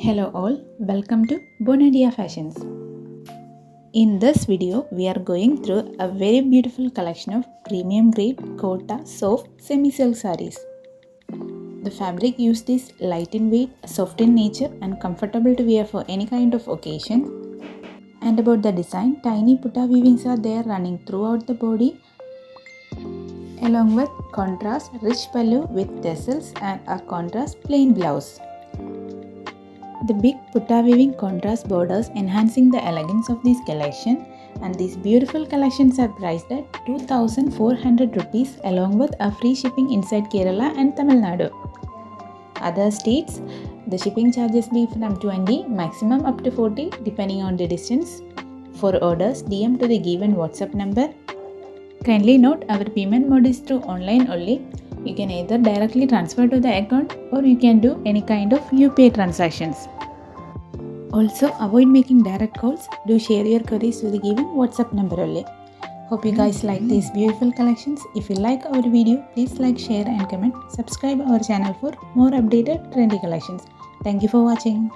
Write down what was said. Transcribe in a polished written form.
Hello all, welcome to Bona Dea Fashions. In this video, we are going through a very beautiful collection of premium grade Kota soft semi-silk sarees. The fabric used is light in weight, soft in nature and comfortable to wear for any kind of occasion. And about the design, tiny putta weavings are there running throughout the body along with contrast rich pallu with tassels and a contrast plain blouse. The big putta weaving contrast borders enhancing the elegance of this collection, and these beautiful collections are priced at 2,400 rupees along with a free shipping inside Kerala and Tamilnadu. Other states, the shipping charges be from 20 maximum up to 40 depending on the distance. For orders, DM to the given WhatsApp number. Kindly note our payment mode is through online only. You can either directly transfer to the account or you can do any kind of UPI transactions. Also, avoid making direct calls. Do share your queries to the given WhatsApp number only. Hope you guys like these beautiful collections. If you like our video, please like, share and comment. Subscribe our channel for more updated trendy collections. Thank you for watching.